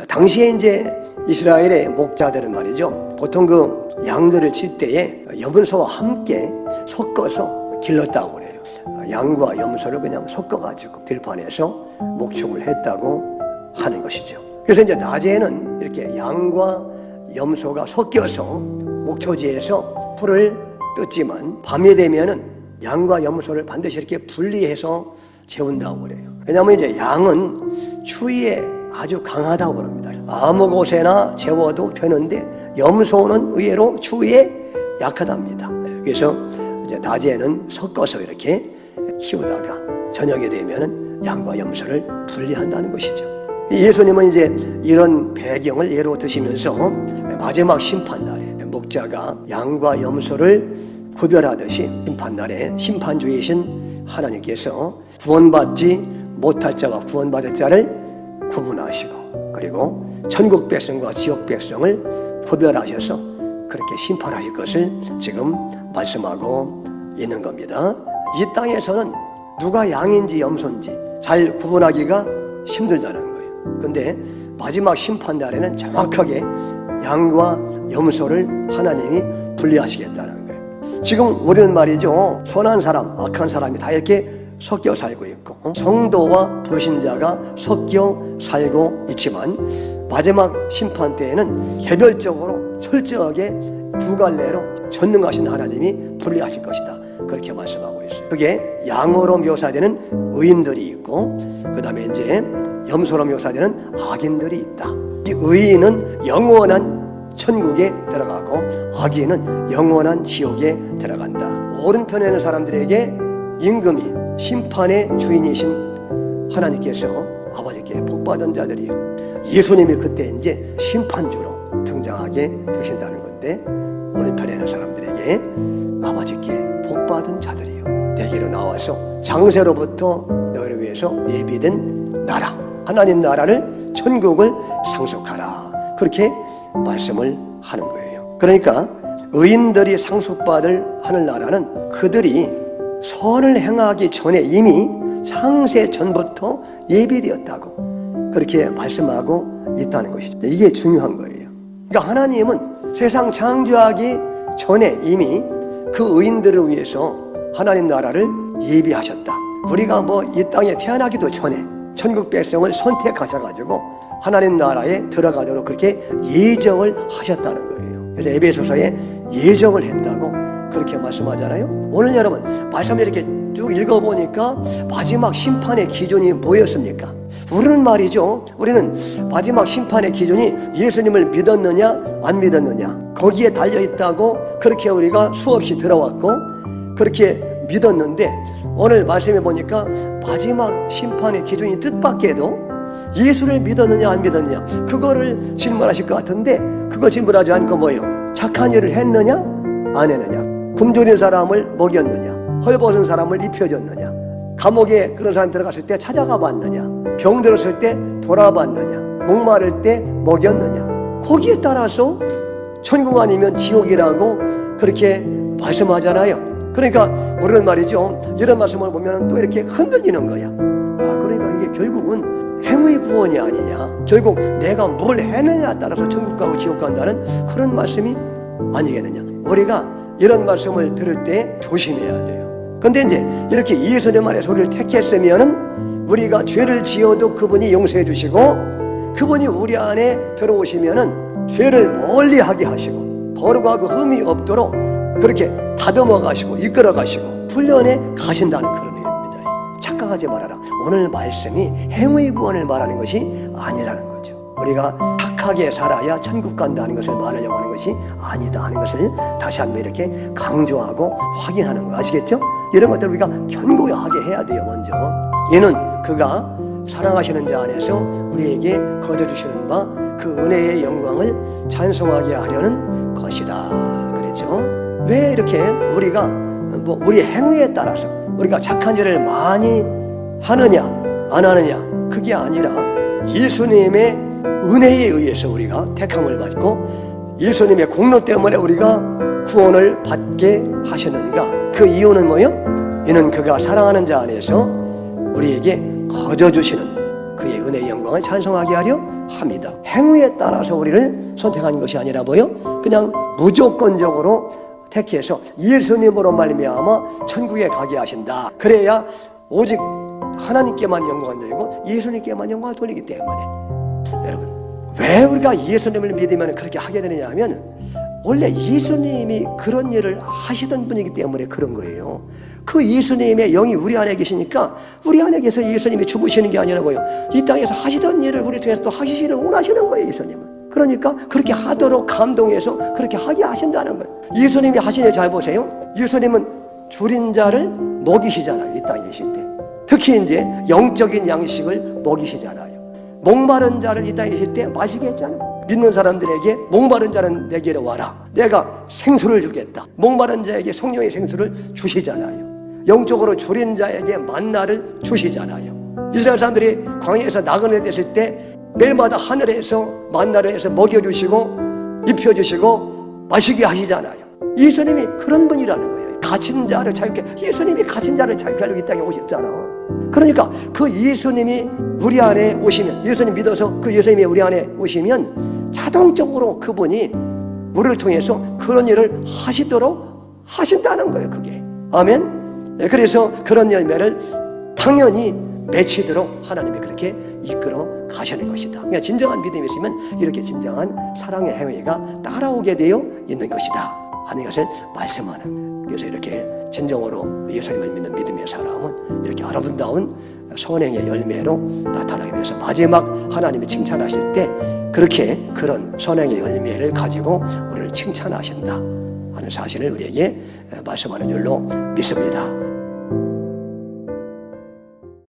당시에 이제 이스라엘의 목자들은 말이죠, 보통 그 양들을 칠 때에 염소와 함께 섞어서 길렀다고 그래요. 양과 염소를 그냥 섞어가지고 들판에서 목축을 했다고 하는 것이죠. 그래서 이제 낮에는 이렇게 양과 염소가 섞여서 목초지에서 풀을 뜯지만 밤이 되면은 양과 염소를 반드시 이렇게 분리해서 재운다고 그래요. 왜냐하면 이제 양은 추위에 아주 강하다고 그럽니다. 아무 곳에나 재워도 되는데 염소는 의외로 추위에 약하답니다. 그래서 이제 낮에는 섞어서 이렇게 키우다가 저녁에 되면은 양과 염소를 분리한다는 것이죠. 예수님은 이제 이런 배경을 예로 드시면서 마지막 심판날에 목자가 양과 염소를 구별하듯이 심판날에 심판주이신 하나님께서 구원받지 못할 자와 구원받을 자를 구분하시고, 그리고 천국 백성과 지옥 백성을 구별하셔서 그렇게 심판하실 것을 지금 말씀하고 있는 겁니다. 이 땅에서는 누가 양인지 염소인지 잘 구분하기가 힘들다는 거예요. 근데 마지막 심판날에는 정확하게 양과 염소를 하나님이 분리하시겠다는 거예요. 지금 우리는 말이죠, 선한 사람, 악한 사람이 다 이렇게 섞여 살고 있고 성도와 불신자가 섞여 살고 있지만 마지막 심판 때에는 개별적으로 철저하게 두 갈래로 전능하신 하나님이 분리하실 것이다, 그렇게 말씀하고 있어요. 그게 양으로 묘사되는 의인들이 있고 그 다음에 이제 염소로 묘사되는 악인들이 있다. 이 의인은 영원한 천국에 들어가고 악인은 영원한 지옥에 들어간다. 오른편에 있는 사람들에게 임금이 심판의 주인이신 하나님께서 아버지께 복받은 자들이요, 예수님이 그때 이제 심판주로 등장하게 되신다는 건데, 오른편에 있는 사람들에게 아버지께 복받은 자들이요, 내게로 나와서 장세로부터 너희를 위해서 예비된 나라, 하나님 나라를, 천국을 상속하라, 그렇게 말씀을 하는 거예요. 그러니까 의인들이 상속받을 하늘나라는 그들이 선을 행하기 전에 이미 창세 전부터 예비되었다고 그렇게 말씀하고 있다는 것이죠. 이게 중요한 거예요. 그러니까 하나님은 세상 창조하기 전에 이미 그 의인들을 위해서 하나님 나라를 예비하셨다. 우리가 이 땅에 태어나기도 전에 천국 백성을 선택하셔가지고 하나님 나라에 들어가도록 그렇게 예정을 하셨다는 거예요. 그래서 에베소서에 예정을 했다고 그렇게 말씀하잖아요. 오늘 여러분 말씀을 이렇게 쭉 읽어보니까 마지막 심판의 기준이 뭐였습니까? 우리는 말이죠, 우리는 마지막 심판의 기준이 예수님을 믿었느냐 안 믿었느냐 거기에 달려있다고 그렇게 우리가 수없이 들어왔고 그렇게 믿었는데, 오늘 말씀해 보니까 마지막 심판의 기준이 뜻밖에도 예수를 믿었느냐 안 믿었느냐 그거를 질문하실 것 같은데, 그거 질문하지 않고 뭐예요? 착한 일을 했느냐 안 했느냐, 굶주린 사람을 먹였느냐, 헐벗은 사람을 입혀줬느냐, 감옥에 그런 사람 들어갔을 때 찾아가 봤느냐, 병 들었을 때 돌아봤느냐, 목마를 때 먹였느냐, 거기에 따라서 천국 아니면 지옥이라고 그렇게 말씀하잖아요. 그러니까 우리는 말이죠, 이런 말씀을 보면 또 이렇게 흔들리는 거야. 그러니까 이게 결국은 행위 구원이 아니냐, 결국 내가 뭘 했느냐에 따라서 천국 가고 지옥 간다는 그런 말씀이 아니겠느냐. 우리가 이런 말씀을 들을 때 조심해야 돼요. 근데 이제 이렇게 예수님 안에서 우리를 택했으면은 우리가 죄를 지어도 그분이 용서해 주시고, 그분이 우리 안에 들어오시면은 죄를 멀리 하게 하시고 벌과 그 흠이 없도록 그렇게 다듬어 가시고 이끌어 가시고 훈련해 가신다는 그런 의미입니다. 착각하지 말아라. 오늘 말씀이 행위 구원을 말하는 것이 아니라는 거죠. 우리가 착하게 살아야 천국 간다는 것을 말하려고 하는 것이 아니다 하는 것을 다시 한번 이렇게 강조하고 확인하는 거 아시겠죠? 이런 것들을 우리가 견고하게 해야 돼요. 먼저 이는 그가 사랑하시는 자 안에서 우리에게 거둬주시는 바 그 은혜의 영광을 찬송하게 하려는 것이다 그랬죠. 왜 이렇게 우리가 우리 행위에 따라서 우리가 착한 일을 많이 하느냐 안 하느냐 그게 아니라 예수님의 은혜에 의해서 우리가 택함을 받고 예수님의 공로 때문에 우리가 구원을 받게 하셨는가. 그 이유는 뭐요? 이는 그가 사랑하는 자 안에서 우리에게 거저주시는 그의 은혜의 영광을 찬송하게 하려 합니다. 행위에 따라서 우리를 선택한 것이 아니라 뭐요? 그냥 무조건적으로 택해서 예수님으로 말미암아 천국에 가게 하신다. 그래야 오직 하나님께만 영광을 돌리고 예수님께만 영광을 돌리기 때문에, 여러분, 왜 우리가 예수님을 믿으면 그렇게 하게 되느냐 하면 원래 예수님이 그런 일을 하시던 분이기 때문에 그런 거예요. 그 예수님의 영이 우리 안에 계시니까 우리 안에 계서 예수님이 죽으시는 게 아니라고요. 이 땅에서 하시던 일을 우리 통해서 또 하시기를 원하시는 거예요, 예수님은. 그러니까 그렇게 하도록 감동해서 그렇게 하게 하신다는 거예요. 예수님이 하신 일 잘 보세요. 예수님은 줄인 자를 먹이시잖아요, 이 땅에 계실 때. 특히 이제 영적인 양식을 먹이시잖아요. 목마른 자를 이 땅에 계실 때 마시게 했잖아요. 믿는 사람들에게 목마른 자는 내게로 와라, 내가 생수를 주겠다. 목마른 자에게 성령의 생수를 주시잖아요. 영적으로 줄인 자에게 만나를 주시잖아요. 이스라엘 사람들이 광야에서 나그네 됐을 때 매일마다 하늘에서 만나를 해서 먹여주시고 입혀주시고 마시게 하시잖아요. 예수님이 그런 분이라는 거예요. 갇힌 자를 자유케, 예수님이 갇힌 자를 자유케 하려고 이 땅에 오셨잖아. 그러니까 그 예수님이 우리 안에 오시면, 예수님 믿어서 그 예수님이 우리 안에 오시면 자동적으로 그분이 우리를 통해서 그런 일을 하시도록 하신다는 거예요, 그게. 아멘. 그래서 그런 열매를 당연히 맺히도록 하나님이 그렇게 이끌어 가시는 것이다. 그러니까 진정한 믿음이 있으면 이렇게 진정한 사랑의 행위가 따라오게 되어 있는 것이다 하는 것을 말씀하는. 그래서 이렇게 진정으로 예수님을 믿는 믿음의 사람은 이렇게 아름다운 선행의 열매로 나타나게 돼서 마지막 하나님이 칭찬하실 때 그렇게 그런 선행의 열매를 가지고 우리를 칭찬하신다 하는 사실을 우리에게 말씀하는 줄로 믿습니다.